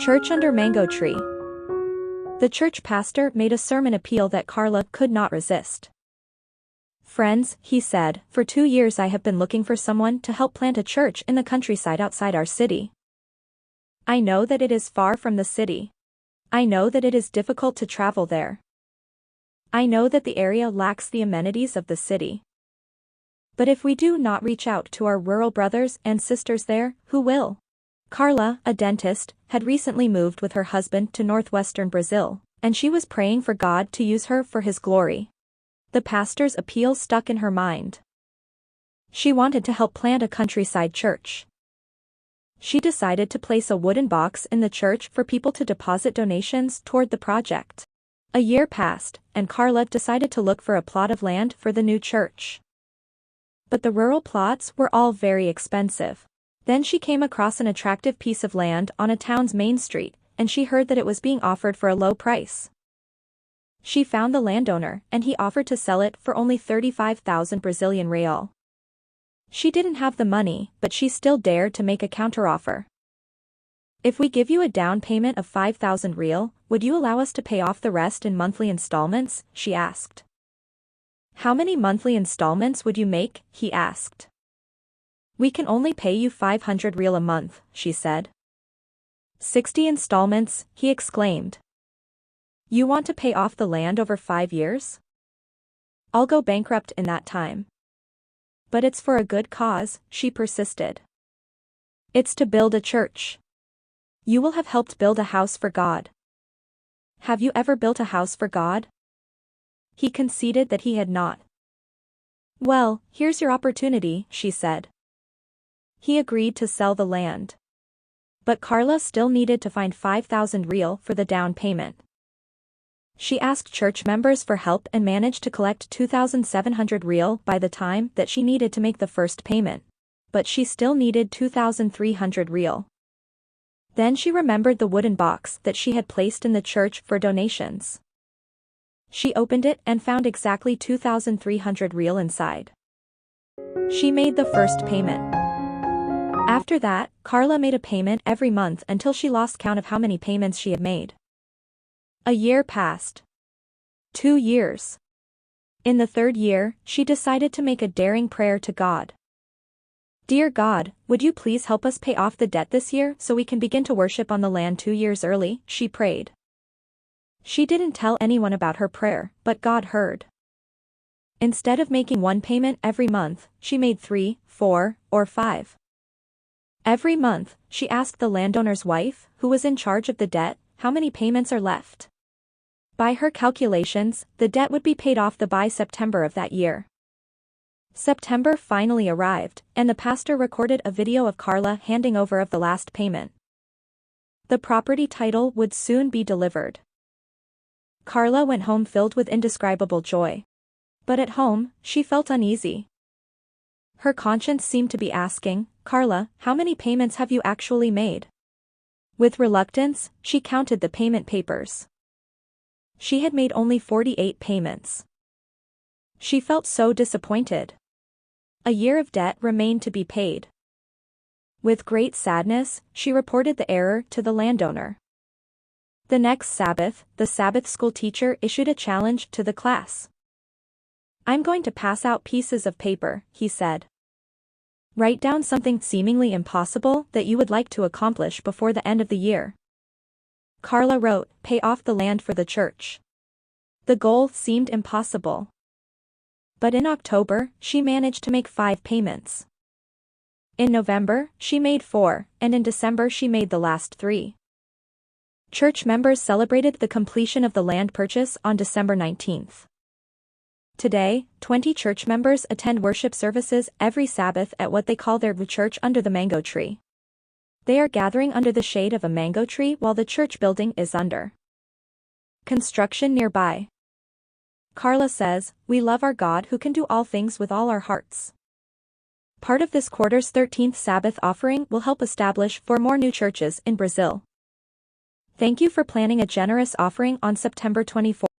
Church under mango tree. The church pastor made a sermon appeal that Karla could not resist. "Friends," he said, "for 2 years I have been looking for someone to help plant a church in the countryside outside our city. I know that it is far from the city. I know that it is difficult to travel there. I know that the area lacks the amenities of the city. But if we do not reach out to our rural brothers and sisters there, who will?" Karla, a dentist, had recently moved with her husband to northwestern Brazil, and she was praying for God to use her for His glory. The pastor's appeal stuck in her mind. She wanted to help plant a countryside church. She decided to place a wooden box in the church for people to deposit donations toward the project. A year passed, and Karla decided to look for a plot of land for the new church. But the rural plots were all very expensive. Then she came across an attractive piece of land on a town's main street, and she heard that it was being offered for a low price. She found the landowner, and he offered to sell it for only 35,000 Brazilian real. She didn't have the money, but she still dared to make a counteroffer. "If we give you a down payment of 5,000 real, would you allow us to pay off the rest in monthly installments?" she asked. "How many monthly installments would you make?" he asked. "We can only pay you 500 real a month," she said. 60 installments, he exclaimed. "You want to pay off the land over 5 years? I'll go bankrupt in that time." "But it's for a good cause," she persisted. "It's to build a church. You will have helped build a house for God." "Have you ever built a house for God?" He conceded that he had not. "Well, here's your opportunity," she said. He agreed to sell the land. But Karla still needed to find 5,000 real for the down payment. She asked church members for help and managed to collect 2,700 real by the time that she needed to make the first payment. But she still needed 2,300 real. Then she remembered the wooden box that she had placed in the church for donations. She opened it and found exactly 2,300 real inside. She made the first payment. After that, Karla made a payment every month until she lost count of how many payments she had made. A year passed. 2 years. In the 3rd year, she decided to make a daring prayer to God. "Dear God, would you please help us pay off the debt this year so we can begin to worship on the land 2 years early?" she prayed. She didn't tell anyone about her prayer, but God heard. Instead of making one payment every month, she made 3, 4, or 5. Every month, she asked the landowner's wife, who was in charge of the debt, how many payments are left. By her calculations, the debt would be paid off by September of that year. September finally arrived, and the pastor recorded a video of Karla handing over of the last payment. The property title would soon be delivered. Karla went home filled with indescribable joy. But at home, she felt uneasy. Her conscience seemed to be asking, "Karla, how many payments have you actually made?" With reluctance, she counted the payment papers. She had made only 48 payments. She felt so disappointed. A year of debt remained to be paid. With great sadness, she reported the error to the landowner. The next Sabbath, the Sabbath school teacher issued a challenge to the class. "I'm going to pass out pieces of paper," he said. "Write down something seemingly impossible that you would like to accomplish before the end of the year." Karla wrote, "Pay off the land for the church." The goal seemed impossible. But in October, she managed to make 5 payments. In November, she made 4, and in December she made the last 3. Church members celebrated the completion of the land purchase on December 19th. Today, 20 church members attend worship services every Sabbath at what they call their church under the mango tree. They are gathering under the shade of a mango tree while the church building is under construction nearby. Karla says, "We love our God who can do all things with all our hearts." Part of this quarter's 13th Sabbath offering will help establish 4 more new churches in Brazil. Thank you for planning a generous offering on September 24th.